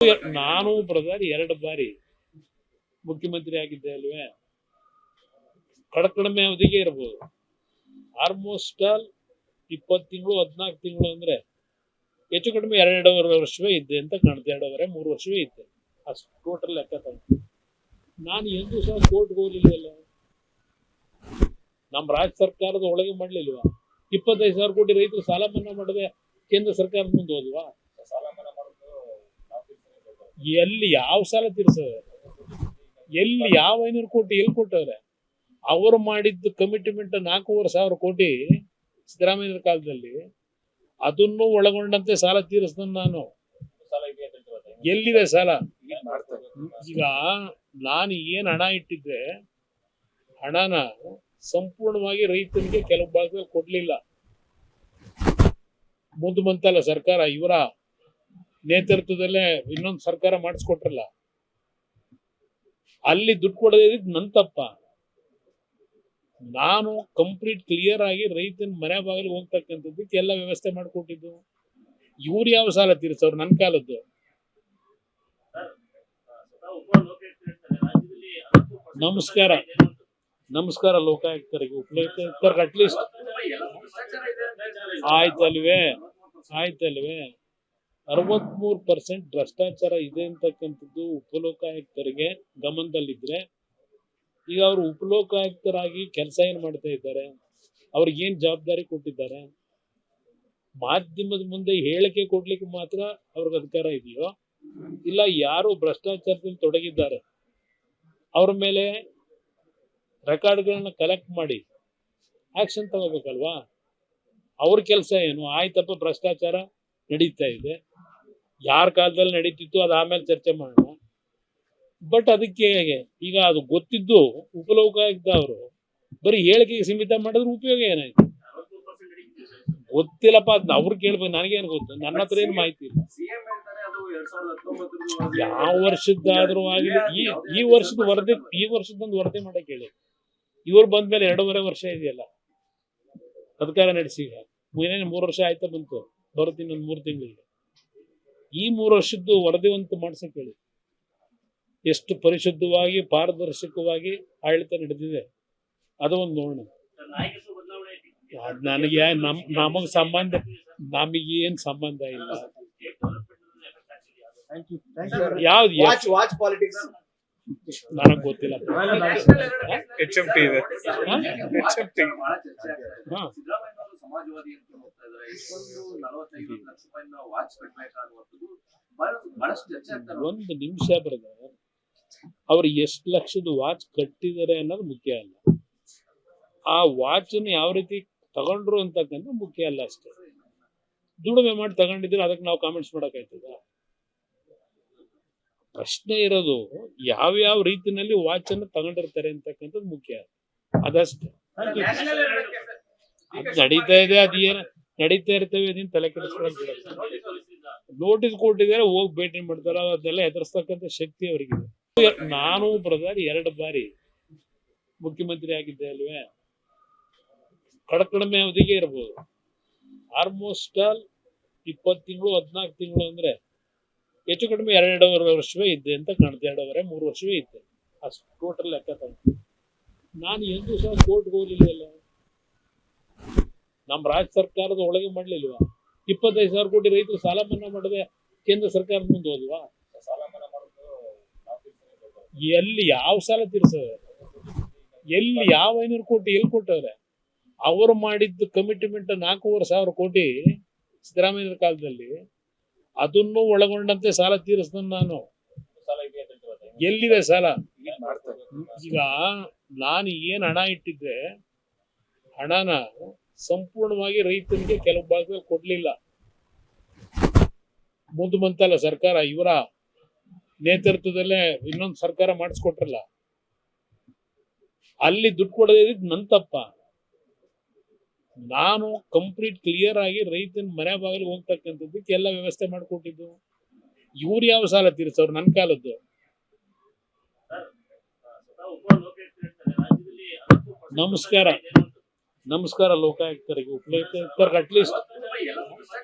ನಾನು ಪ್ರಧಾನಿ 2 ಬಾರಿ ಮುಖ್ಯಮಂತ್ರಿ ಆಗಿದ್ದೆ ಅಲ್ವೇ. ಕಡಿಮೆ ಅವಧಿಗೆ ಇರಬಹುದು. ಆಲ್ಮೋಸ್ಟ್ ಆಲ್ 20 ತಿಂಗಳು 14 ತಿಂಗಳು ಅಂದ್ರೆ ಹೆಚ್ಚು ಕಡಿಮೆ 2.5 ವರ್ಷವೇ ಇದ್ದೆ ಅಂತ ಕಾಣುತ್ತೆ. 2.5-3 ವರ್ಷವೇ ಇದ್ದೆ ಅಷ್ಟು ಟೋಟಲ್ ಲೆಕ್ಕ ತಗೊಂಡು. ನಾನು ಎಂದೂ ಸಹ ಕೋರ್ಟ್ಗೆ ಹೋಗ್ಲಿಲ್ವಲ್ಲ. ನಮ್ಮ ರಾಜ್ಯ ಸರ್ಕಾರದ ಒಳಗೆ ಮಾಡ್ಲಿಲ್ವಾ? 25,000 ಕೋಟಿ ರೈತರು ಸಾಲ ಮನ್ನಾ ಮಾಡದೆ ಕೇಂದ್ರ ಸರ್ಕಾರದ ಮುಂದೆ ಹೋದ್ವಾ? ಎಲ್ಲಿ ಯಾವ ಸಾಲ ತೀರ್ಸವ್ರೆ? ಎಲ್ಲಿ ಯಾವ 500 ಕೋಟಿ ಎಲ್ಲಿ ಕೊಟ್ಟವ್ರೆ? ಅವರು ಮಾಡಿದ್ದು ಕಮಿಟ್ಮೆಂಟ್ 4,500 ಕೋಟಿ ಸಿದ್ದರಾಮಯ್ಯ ಕಾಲದಲ್ಲಿ, ಅದನ್ನು ಒಳಗೊಂಡಂತೆ ಸಾಲ ತೀರಿಸ್ತಾನೆ ನಾನು. ಎಲ್ಲಿದೆ ಸಾಲ? ಈಗ ನಾನು ಏನ್ ಹಣ ಇಟ್ಟಿದ್ದೆ, ಹಣನ ಸಂಪೂರ್ಣವಾಗಿ ರೈತರಿಗೆ ಕೆಲವು ಭಾಗದಲ್ಲಿ ಕೊಡ್ಲಿಲ್ಲ. ಮುಂದೆ ಬಂತಲ್ಲ ಸರ್ಕಾರ, ಇವರ ನೇತೃತ್ವದಲ್ಲೇ ಇನ್ನೊಂದು ಸರ್ಕಾರ ಮಾಡಿಸ್ಕೊಟ್ರಲ್ಲ, ಅಲ್ಲಿ ದುಡ್ಡು ಕೊಡದೇ ನನ್ನ ತಪ್ಪ. ನಾನು ಕಂಪ್ಲೀಟ್ ಕ್ಲಿಯರ್ ಆಗಿ ರೈತನ ಮನೆ ಬಾಗಿಲಿಗೆ ಹೋಗ್ತಕ್ಕಂಥದ್ದಕ್ಕೆ ಎಲ್ಲ ವ್ಯವಸ್ಥೆ ಮಾಡಿಕೊಟ್ಟಿದ್ದು. ಇವ್ರು ಯಾವ ಸಾಲ ತೀರ್ಸವ್ರು? ನನ್ನ ಕಾಲದ್ದು. ನಮಸ್ಕಾರ ಲೋಕಾಯುಕ್ತರಿಗೆ, ಉಪಲೋಕಾಯುಕ್ತರಿಗೆ ಅಟ್ಲೀಸ್ಟ್ ಆಯ್ತಲ್ವೇ 63% ಭ್ರಷ್ಟಾಚಾರ ಇದೆ ಅಂತಕ್ಕಂಥದ್ದು ಉಪಲೋಕಾಯುಕ್ತರಿಗೆ ಗಮನದಲ್ಲಿದ್ರೆ, ಈಗ ಅವರು ಉಪಲೋಕಾಯುಕ್ತರಾಗಿ ಕೆಲಸ ಏನ್ ಮಾಡ್ತಾ ಇದ್ದಾರೆ? ಅವ್ರಿಗೆ ಏನ್ ಜವಾಬ್ದಾರಿ ಕೊಟ್ಟಿದ್ದಾರೆ? ಮಾಧ್ಯಮದ ಮುಂದೆ ಹೇಳಿಕೆ ಕೊಡ್ಲಿಕ್ಕೆ ಮಾತ್ರ ಅವ್ರಿಗೆ ಅಧಿಕಾರ ಇದೆಯೋ, ಇಲ್ಲ ಯಾರು ಭ್ರಷ್ಟಾಚಾರದಲ್ಲಿ ತೊಡಗಿದ್ದಾರೆ ಅವ್ರ ಮೇಲೆ ರೆಕಾರ್ಡ್ಗಳನ್ನ ಕಲೆಕ್ಟ್ ಮಾಡಿ ಆಕ್ಷನ್ ತಗೋಬೇಕಲ್ವಾ? ಅವ್ರ ಕೆಲಸ ಏನು? ಆಯ್ತಪ್ಪ ಭ್ರಷ್ಟಾಚಾರ ನಡೀತಾ ಇದೆ, ಯಾರ ಕಾಲದಲ್ಲಿ ನಡೀತಿತ್ತು ಅದು ಆಮೇಲೆ ಚರ್ಚೆ ಮಾಡೋಣ. ಬಟ್ ಅದಕ್ಕೆ ಈಗ ಅದು ಗೊತ್ತಿದ್ದು ಉಪಲೋಕಾಯುಕ್ತ ಅವರು ಬರೀ ಹೇಳಿಕೆಗೆ ಸೀಮಿತ ಮಾಡಿದ್ರೆ ಉಪಯೋಗ ಏನಾಯ್ತು? ಗೊತ್ತಿಲ್ಲಪ್ಪ, ಅದನ್ನ ಅವ್ರು ಕೇಳ್ಬೇಕು, ನನಗೇನು ಗೊತ್ತು? ನನ್ನ ಹತ್ರ ಏನು ಮಾಹಿತಿ ಇಲ್ಲ. ಯಾವ ವರ್ಷದ್ದಾದ್ರೂ ಆಗಲಿ, ಈ ವರ್ಷದೊಂದು ವರದಿ ಮಾಡಕ್ಕೆ ಹೇಳಿ. ಇವ್ರು ಬಂದ್ಮೇಲೆ 2.5 ವರ್ಷ ಇದೆಯಲ್ಲ ಅಧಿಕಾರ ನಡೆಸಿ, ಈಗ 3 ವರ್ಷ ಆಯ್ತಾ ಬಂತು, ಬರುತ್ತೆ ಇನ್ನೊಂದು 3 ತಿಂಗಳಿಗೆ. ಈ 3 ವರ್ಷದ್ದು ವರದಿ ಅಂತ ಮಾಡ್ಸಕ್ ಹೇಳಿ. ಎಷ್ಟು ಪರಿಶುದ್ಧವಾಗಿ ಪಾರದರ್ಶಕವಾಗಿ ಆಡಳಿತ ನಡೆದಿದೆ ಅದು ಒಂದು ನೋಡೋಣ. ನನಗೆ ನಮಗೇನ್ ಸಂಬಂಧ ಇಲ್ಲ. ಯಾವ್ದು ನನಗ್ ಗೊತ್ತಿಲ್ಲ. HMT ಇದೆ. ಒಂದು ನಿಮಿಷ ಬ್ರದರ್, ಅವ್ರು ಎಷ್ಟು ಲಕ್ಷದ ವಾಚ್ ಕಟ್ಟಿದ್ದಾರೆ ಅನ್ನೋದು ಮುಖ್ಯ ಅಲ್ಲ, ಆ ವಾಚ್ ಯಾವ ರೀತಿ ತಗೊಂಡ್ರು ಅಂತಕ್ಕಂಥ ಮುಖ್ಯ ಅಲ್ಲ ಅಷ್ಟೇ. ದುಡಿಮೆ ಮಾಡಿ ತಗೊಂಡಿದ್ರೆ ಅದಕ್ಕೆ ನಾವು ಕಾಮೆಂಟ್ಸ್ ಮಾಡಕ್ಕಾಯ್ತದ? ಪ್ರಶ್ನೆ ಇರೋದು ಯಾವ ರೀತಿನಲ್ಲಿ ವಾಚ್ ಅನ್ನು ತಗೊಂಡಿರ್ತಾರೆ ಅಂತಕ್ಕಂಥದ್ದು ಮುಖ್ಯ, ಅದಷ್ಟೇ. ನಡೀತಾ ಇದೆ, ಅದೇನು ನಡೀತಾ ಇರ್ತೇವೆ, ಅದನ್ನ ತಲೆ ಕೆಡಿಸ್ಕೊಳ್ಳೋದು. ನೋಟಿಸ್ ಕೊಟ್ಟಿದ್ದಾರೆ, ಹೋಗಿ ಭೇಟಿ ಮಾಡ್ತಾರ, ಅದನ್ನೆಲ್ಲ ಎದುರಿಸ್ತಕ್ಕಂಥ ಶಕ್ತಿ ಅವರಿಗಿದೆ. ನಾನು ಪ್ರಧಾನಿ 2 ಬಾರಿ ಮುಖ್ಯಮಂತ್ರಿ ಆಗಿದ್ದೆ ಅಲ್ವೇ. ಕಡಿಮೆ ಅವಧಿಗೆ ಇರಬಹುದು. ಆಲ್ಮೋಸ್ಟ್ ಆಲ್ 20 ತಿಂಗಳು 14 ತಿಂಗಳು ಅಂದ್ರೆ ಹೆಚ್ಚು ಕಡಿಮೆ 2.5 ವರ್ಷವೇ ಇದ್ದೆ ಅಂತ ಕಾಣುತ್ತೆ. 2.5-3 ವರ್ಷವೇ ಇದ್ದೆ ಅಷ್ಟು ಟೋಟಲ್ ಲೆಕ್ಕ ತಗೊಂಡು. ನಾನು ಎಂದೂ ಸಹ ಕೋರ್ಟ್ಗೆ ಹೋಗ್ಲಿಲ್ವಲ್ಲ. ನಮ್ಮ ರಾಜ್ಯ ಸರ್ಕಾರದ ಒಳಗೆ ಮಾಡ್ಲಿಲ್ವಾ? 25,000 ಕೋಟಿ ರೈತರು ಸಾಲ ಮನ್ನಾ ಮಾಡದೆ ಕೇಂದ್ರ ಸರ್ಕಾರದ ಮುಂದೆ ಹೋದ್ವಾ? ಎಲ್ಲಿ ಯಾವ ಸಾಲ ತೀರ್ಸವ್ರೆ? ಎಲ್ಲಿ ಯಾವ 500 ಕೋಟಿ ಎಲ್ಲಿ ಕೊಟ್ಟವ್ರೆ? ಅವರು ಮಾಡಿದ್ದು ಕಮಿಟ್ಮೆಂಟ್ 4,500 ಕೋಟಿ ಸಿದ್ದರಾಮಯ್ಯ ಕಾಲದಲ್ಲಿ, ಅದನ್ನು ಒಳಗೊಂಡಂತೆ ಸಾಲ ತೀರಿಸ್ತಾನೆ ನಾನು. ಎಲ್ಲಿದೆ ಸಾಲ? ಈಗ ನಾನು ಏನ್ ಹಣ ಇಟ್ಟಿದ್ದೆ, ಹಣನ ಸಂಪೂರ್ಣವಾಗಿ ರೈತರಿಗೆ ಕೆಲವು ಭಾಗದಲ್ಲಿ ಕೊಡ್ಲಿಲ್ಲ. ಮುಂದೆ ಬಂತಲ್ಲ ಸರ್ಕಾರ, ಇವರ ನೇತೃತ್ವದಲ್ಲೇ ಇನ್ನೊಂದು ಸರ್ಕಾರ ಮಾಡಿಸ್ಕೊಟ್ರಲ್ಲ, ಅಲ್ಲಿ ದುಡ್ಡು ಕೊಡದೇ ನನ್ನ ತಪ್ಪ. ನಾನು ಕಂಪ್ಲೀಟ್ ಕ್ಲಿಯರ್ ಆಗಿ ರೈತನ ಮನೆ ಬಾಗಿಲಿಗೆ ಹೋಗ್ತಕ್ಕಂಥದ್ದಕ್ಕೆ ಎಲ್ಲ ವ್ಯವಸ್ಥೆ ಮಾಡಿಕೊಟ್ಟಿದ್ದು. ಇವ್ರು ಯಾವ ಸಾಲ ತೀರ್ಸವ್ರು? ನನ್ನ ಕಾಲದ್ದು. ನಮಸ್ಕಾರ ಲೋಕಾಯುಕ್ತರಿಗೆ, ಉಪಲೋಕಾಯುಕ್ತರಿಗೆ ಅಟ್ಲೀಸ್ಟ್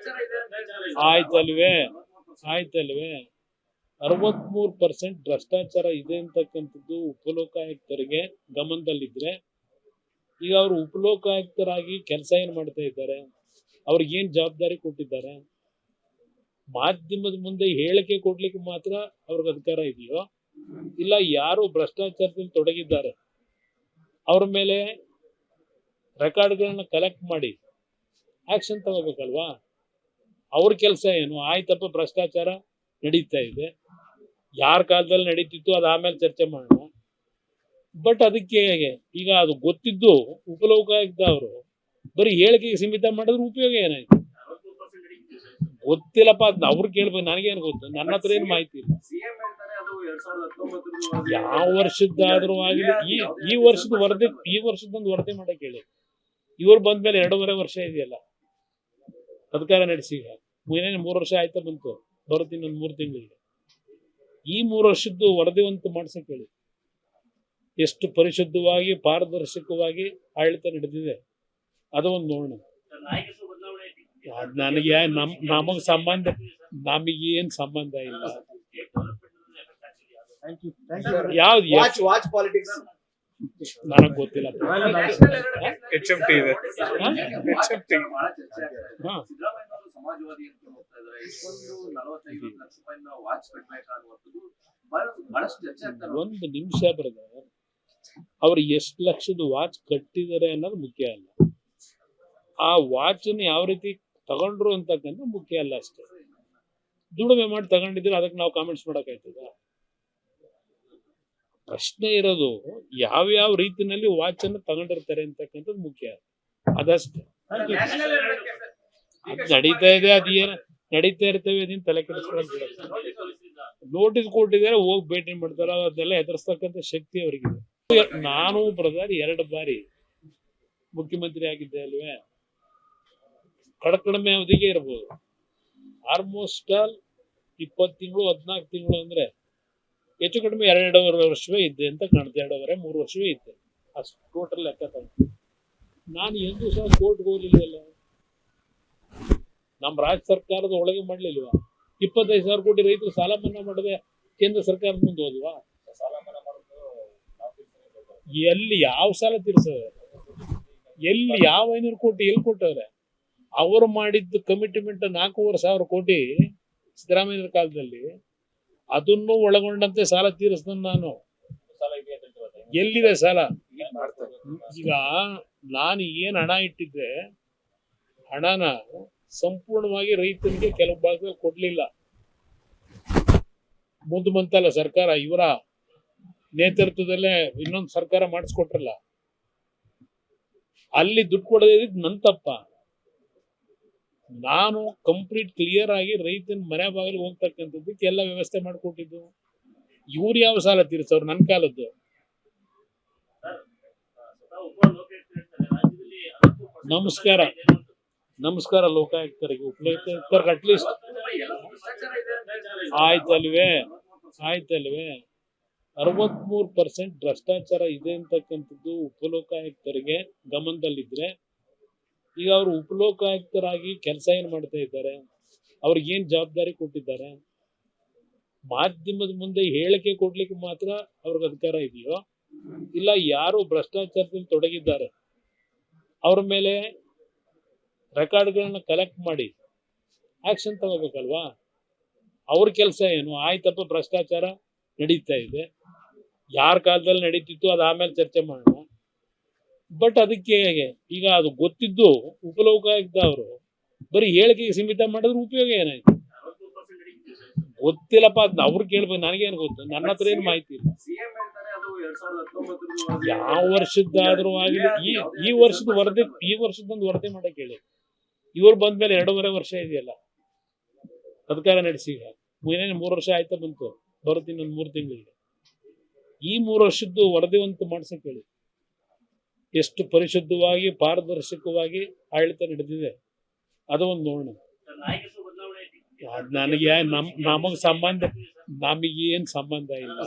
ಆಯ್ತಲ್ವೇ 63% ಭ್ರಷ್ಟಾಚಾರ ಇದೆ ಅಂತಕ್ಕಂಥದ್ದು ಉಪಲೋಕಾಯುಕ್ತರಿಗೆ ಗಮನದಲ್ಲಿದ್ರೆ ಈಗ ಅವರು ಉಪಲೋಕಾಯುಕ್ತರಾಗಿ ಕೆಲಸ ಏನ್ ಮಾಡ್ತಾ ಇದ್ದಾರೆ, ಅವ್ರಿಗೆ ಏನ್ ಜವಾಬ್ದಾರಿ ಕೊಟ್ಟಿದ್ದಾರೆ? ಮಾಧ್ಯಮದ ಮುಂದೆ ಹೇಳಿಕೆ ಕೊಡ್ಲಿಕ್ಕೆ ಮಾತ್ರ ಅವ್ರಿಗೆ ಅಧಿಕಾರ ಇದೆಯೋ, ಇಲ್ಲ ಯಾರು ಭ್ರಷ್ಟಾಚಾರದಲ್ಲಿ ತೊಡಗಿದ್ದಾರೆ ಅವ್ರ ಮೇಲೆ ರೆಕಾರ್ಡ್ಗಳನ್ನ ಕಲೆಕ್ಟ್ ಮಾಡಿ ಆಕ್ಷನ್ ತಗೋಬೇಕಲ್ವಾ? ಅವ್ರ ಕೆಲಸ ಏನು? ಆಯ್ತಪ್ಪ ಭ್ರಷ್ಟಾಚಾರ ನಡೀತಾ ಇದೆ, ಯಾರ ಕಾಲದಲ್ಲಿ ನಡೀತಿತ್ತು ಅದು ಆಮೇಲೆ ಚರ್ಚೆ ಮಾಡೋಣ. ಬಟ್ ಅದಕ್ಕೆ ಈಗ ಅದು ಗೊತ್ತಿದ್ದು ಉಪಲೋಕಾಯುಕ್ತ ಅವರು ಬರೀ ಹೇಳಿಕೆಗೆ ಸೀಮಿತ ಮಾಡಿದ್ರೆ ಉಪಯೋಗ ಏನಾಯ್ತು? ಗೊತ್ತಿಲ್ಲಪ್ಪ, ಅದ್ ಅವ್ರು ಕೇಳ್ಬೇಕು, ನನಗೇನು ಗೊತ್ತು? ನನ್ನ ಹತ್ರ ಏನು ಮಾಹಿತಿ ಇಲ್ಲ. ಯಾವ ವರ್ಷದ್ದಾದ್ರೂ ಆಗಲಿ, ಈ ವರ್ಷದೊಂದು ವರದಿ ಮಾಡಕ್ ಹೇಳಿ. ಇವ್ರು ಬಂದ್ಮೇಲೆ 2.5 ವರ್ಷ ಇದೆಯಲ್ಲ ಅಧಿಕಾರ ನಡೆಸಿ, ಈಗ 3 ವರ್ಷ ಆಯ್ತಾ ಬಂತು, ಬರುತ್ತೆ ಇನ್ನೊಂದು 3 ತಿಂಗಳಿಗೆ. ಈ 3 ವರ್ಷದ್ದು ವರದಿ ಅಂತ ಮಾಡ್ಸಕ್ ಹೇಳಿ. ಎಷ್ಟು ಪರಿಶುದ್ಧವಾಗಿ ಪಾರದರ್ಶಕವಾಗಿ ಆಡಳಿತ ನಡೆದಿದೆ ಅದು ಒಂದು ನೋಡೋಣ. ನನಗೆ ನಮಗ್ ಸಂಬಂಧ, ನಮಗೇನ್ ಸಂಬಂಧ ಇಲ್ಲ. ಯಾವ್ದು ವಾಚ್ ಪಾಲಿಟಿಕ್ಸ್ ನನಗ್ ಗೊತ್ತಿಲ್ಲ. HMT ಇದೆ. HMT. ಸಮಾಜವಾದಿ ಅಂತ ಹೋಗ್ತಾ ಇದ್ದಾರೆ. ಇಷ್ಟೊಂದು 40-50 ಲಕ್ಷ ರೂಪಾಯಿನ ವಾಚ್ ಕಟ್ಟಬೇಕಾಗುವಂಥದ್ದು ಬಹಳಷ್ಟು ಚರ್ಚೆ ಆಗ್ತಾರೆ. ಒಂದು ನಿಮಿಷ ಬ್ರದರ್, ಅವ್ರು ಎಷ್ಟು ಲಕ್ಷದ ವಾಚ್ ಕಟ್ಟಿದ್ದಾರೆ ಅನ್ನೋದು ಮುಖ್ಯ ಅಲ್ಲ, ಆ ವಾಚ್ ಅನ್ನು ಯಾವ ರೀತಿ ತಗೊಂಡ್ರು ಅಂತಕ್ಕಂಥ ಮುಖ್ಯ ಅಲ್ಲ ಅಷ್ಟೇ. ದುಡಿಮೆ ಮಾಡಿ ತಗೊಂಡಿದ್ರೆ ಅದಕ್ಕೆ ನಾವು ಕಾಮೆಂಟ್ಸ್ ಮಾಡಕ್ಕಾಯ್ತದ? ಪ್ರಶ್ನೆ ಇರೋದು ಯಾವ್ಯಾವ ರೀತಿನಲ್ಲಿ ವಾಚ್ ಅನ್ನು ತಗೊಂಡಿರ್ತಾರೆ ಅಂತಕ್ಕಂಥದ್ದು ಮುಖ್ಯ, ಅದಷ್ಟೇ. ಅದ್ ನಡೀತಾ ಇದೆ, ಅದೇನ ನಡೀತಾ ಇರ್ತೇವೆ, ಅದನ್ನ ತಲೆ ಕೆಡಿಸ್ಕೊಳ್ಳೋದು. ನೋಟಿಸ್ ಕೊಟ್ಟಿದ್ದಾರೆ, ಹೋಗಿ ಭೇಟಿ ಮಾಡ್ತಾರ, ಅದನ್ನೆಲ್ಲ ಎದುರಿಸ್ತಕ್ಕಂಥ ಶಕ್ತಿ ಅವರಿಗಿದೆ. ನಾನು ಬ್ರದರ್ 2 ಬಾರಿ ಮುಖ್ಯಮಂತ್ರಿ ಆಗಿದ್ದೆ ಅಲ್ವೇ, ಕಡಿಮೆ ಅವಧಿಗೆ ಇರ್ಬೋದು. ಆಲ್ಮೋಸ್ಟ್ ಆಲ್ 20 ತಿಂಗಳು 14 ತಿಂಗಳು ಅಂದ್ರೆ ಹೆಚ್ಚು ಕಡಿಮೆ 2.5 ವರ್ಷವೇ ಇದ್ದೆ ಅಂತ ಕಾಣುತ್ತೆ. 2.5-3 ವರ್ಷವೇ ಇದ್ದೆ ಅಷ್ಟು ಟೋಟಲ್ ಲೆಕ್ಕ ತಗೊಂಡು. ನಾನು ಎಂದೂ ಸಹ ಕೋರ್ಟ್ಗೆ ಹೋಗ್ಲಿಲ್ವಲ್ಲ, ನಮ್ಮ ರಾಜ್ಯ ಸರ್ಕಾರದ ಒಳಗೆ ಮಾಡ್ಲಿಲ್ವಾ? 25,000 ಕೋಟಿ ರೈತರು ಸಾಲ ಮನ್ನಾ ಮಾಡದೆ ಕೇಂದ್ರ ಸರ್ಕಾರದ ಮುಂದೆ ಹೋದ್ವಾ? ಎಲ್ಲಿ ಯಾವ ಸಾಲ ತೀರ್ಸವ್ರೆ? ಎಲ್ಲಿ ಯಾವ 500 ಕೋಟಿ ಎಲ್ಲಿ ಕೊಟ್ಟವ್ರೆ? ಅವರು ಮಾಡಿದ್ದು ಕಮಿಟ್ಮೆಂಟ್ 4,500 ಕೋಟಿ ಸಿದ್ದರಾಮಯ್ಯ ಕಾಲದಲ್ಲಿ, ಅದನ್ನು ಒಳಗೊಂಡಂತೆ ಸಾಲ ತೀರಿಸ್ತಾನೆ ನಾನು. ಎಲ್ಲಿದೆ ಸಾಲ? ಈಗ ನಾನು ಏನ್ ಹಣ ಇಟ್ಟಿದ್ದೆ, ಹಣನ ಸಂಪೂರ್ಣವಾಗಿ ರೈತನಿಗೆ ಕೆಲವು ಭಾಗದಲ್ಲಿ ಕೊಡ್ಲಿಲ್ಲ. ಮುಂದೆ ಬಂತಲ್ಲ ಸರ್ಕಾರ, ಇವರ ನೇತೃತ್ವದಲ್ಲೇ ಇನ್ನೊಂದು ಸರ್ಕಾರ ಮಾಡಿಸ್ಕೊಟ್ರಲ್ಲ, ಅಲ್ಲಿ ದುಡ್ಡು ಕೊಡದೇ ಇದ್ದಿದ್ದು ನನ್ನ ತಪ್ಪ. ನಾನು ಕಂಪ್ಲೀಟ್ ಕ್ಲಿಯರ್ ಆಗಿ ರೈತನ ಮನೆ ಬಾಗಿಲು ಹೋಗ್ತಕ್ಕಂಥದ್ದಕ್ಕೆ ಎಲ್ಲ ವ್ಯವಸ್ಥೆ ಮಾಡಿಕೊಟ್ಟಿದ್ದು. ಇವ್ರು ಯಾವ ಸಾಲ ತೀರ್ಸವ್ರು? ನನ್ನ ಕಾಲದ್ದು. ನಮಸ್ಕಾರ ಲೋಕಾಯುಕ್ತರಿಗೆ, ಉಪಲೋಕಾಯುಕ್ತರಿಗೆ ಅಟ್ಲೀಸ್ಟ್ ಆಯ್ತಲ್ವೇ 63% ಭ್ರಷ್ಟಾಚಾರ ಇದೆ ಅಂತಕ್ಕಂಥದ್ದು ಉಪಲೋಕಾಯುಕ್ತರಿಗೆ ಗಮನದಲ್ಲಿದ್ರೆ ಈಗ ಅವರು ಉಪಲೋಕಾಯುಕ್ತರಾಗಿ ಕೆಲಸ ಏನ್ ಮಾಡ್ತಾ ಇದ್ದಾರೆ, ಅವ್ರಿಗೆ ಏನ್ ಜವಾಬ್ದಾರಿ ಕೊಟ್ಟಿದ್ದಾರೆ? ಮಾಧ್ಯಮದ ಮುಂದೆ ಹೇಳಿಕೆ ಕೊಡ್ಲಿಕ್ಕೆ ಮಾತ್ರ ಅವ್ರಿಗೆ ಅಧಿಕಾರ ಇದೆಯೋ, ಇಲ್ಲ ಯಾರು ಭ್ರಷ್ಟಾಚಾರದಲ್ಲಿ ತೊಡಗಿದ್ದಾರೆ ಅವ್ರ ಮೇಲೆ ರೆಕಾರ್ಡ್ಗಳನ್ನ ಕಲೆಕ್ಟ್ ಮಾಡಿ ಆಕ್ಷನ್ ತಗೋಬೇಕಲ್ವಾ? ಅವ್ರ ಕೆಲಸ ಏನು? ಆಯ್ತಪ್ಪ ಭ್ರಷ್ಟಾಚಾರ ನಡೀತಾ ಇದೆ, ಯಾರ ಕಾಲದಲ್ಲಿ ನಡೀತಿತ್ತು ಅದು ಆಮೇಲೆ ಚರ್ಚೆ ಮಾಡೋಣ. ಬಟ್ ಅದಕ್ಕೆ ಈಗ ಅದು ಗೊತ್ತಿದ್ದು ಉಪಲೋಕಾಯುಕ್ತ ಅವರು ಬರೀ ಹೇಳಿಕೆಗೆ ಸೀಮಿತ ಮಾಡಿದ್ರೆ ಉಪಯೋಗ ಏನಾಯ್ತು? ಗೊತ್ತಿಲ್ಲಪ್ಪ, ಅದ್ ಅವ್ರು ಕೇಳ್ಬೇಕು, ನನಗೇನು ಗೊತ್ತು? ನನ್ನ ಹತ್ರ ಏನು ಮಾಹಿತಿ ಇಲ್ಲ. ಯಾವ ವರ್ಷದ್ದಾದ್ರೂ ಆಗಲಿ, ಈ ವರ್ಷದೊಂದು ವರದಿ ಮಾಡಕ್ ಹೇಳಿ. ಇವ್ರು ಬಂದ್ಮೇಲೆ 2.5 ವರ್ಷ ಇದೆಯಲ್ಲ ಅಧಿಕಾರ ನಡೆಸಿ, ಈಗ 3 ವರ್ಷ ಆಯ್ತಾ ಬಂತು, ಬರುತ್ತೆ ಇನ್ನೊಂದು 3 ತಿಂಗಳಿಗೆ. ಈ 3 ವರ್ಷದ್ದು ವರದಿ ಅಂತ ಮಾಡ್ಸಕ್ ಹೇಳಿ. ಎಷ್ಟು ಪರಿಶುದ್ಧವಾಗಿ ಪಾರದರ್ಶಕವಾಗಿ ಆಡಳಿತ ನಡೆದಿದೆ ಅದು ಒಂದು ನೋಡೋಣ. ನನಗೆ ನಮಗ್ ಸಂಬಂಧ, ನಮಗೇನ್ ಸಂಬಂಧ ಇಲ್ಲ.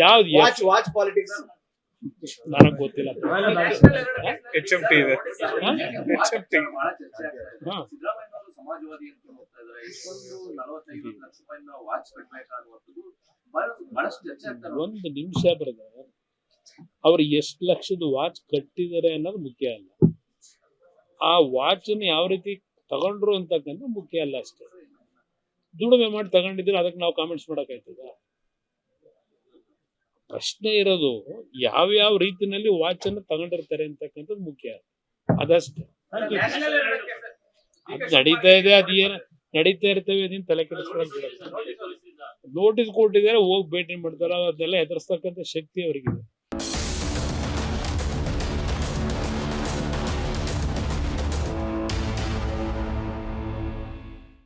ಯಾವ್ದು ವಾಚ್ ಪಾಲಿಟಿಕ್ಸ್ ನನಗ್ ಗೊತ್ತಿಲ್ಲ. HMT ಇದೆ. HMT. ಸಮಾಜವಾದಿ ಅಂತ ಹೋಗ್ತಾ ಇದ್ದಾರೆ. ಇಷ್ಟೊಂದು 40-50 ಲಕ್ಷ ರೂಪಾಯಿನ ವಾಚ್ ಕಟ್ಬೇಕಾ ಅನ್ನುವಂಥದ್ದು ಬಹಳಷ್ಟು ಚರ್ಚೆ ಆಗ್ತಾರೆ. ಒಂದು ನಿಮಿಷ ಬ್ರದರ್, ಅವ್ರು ಎಷ್ಟು ಲಕ್ಷದ ವಾಚ್ ಕಟ್ಟಿದ್ದಾರೆ ಅನ್ನೋದು ಮುಖ್ಯ ಅಲ್ಲ, ಆ ವಾಚ್ ಅನ್ನು ಯಾವ ರೀತಿ ತಗೊಂಡ್ರು ಅಂತಕ್ಕಂಥ ಮುಖ್ಯ ಅಲ್ಲ ಅಷ್ಟೇ. ದುಡಿಮೆ ಮಾಡಿ ತಗೊಂಡಿದ್ರೆ ಅದಕ್ಕೆ ನಾವು ಕಾಮೆಂಟ್ಸ್ ಮಾಡಕ್ಕಾಯ್ತದ? ಪ್ರಶ್ನೆ ಇರೋದು ಯಾವ ರೀತಿನಲ್ಲಿ ವಾಚ್ ಅನ್ನು ತಗೊಂಡಿರ್ತಾರೆ ಅಂತಕ್ಕಂಥದ್ದು ಮುಖ್ಯ, ಅದಷ್ಟೇ. ಅದ್ ನಡೀತಾ ಇದೆ, ಅದೇನ ನಡೀತಾ ಇರ್ತವೆ, ಅದನ್ನ ತಲೆ ಕೆಡಿಸ್ಕೊಳ್ಳೋದು. ನೋಟಿಸ್ ಕೊಟ್ಟಿದ್ದಾರೆ, ಹೋಗಿ ಭೇಟಿ ಮಾಡ್ತಾರೆ, ಅದನ್ನೆಲ್ಲ ಎದುರಿಸ್ತಕ್ಕಂಥ ಶಕ್ತಿ ಅವರಿಗಿದೆ.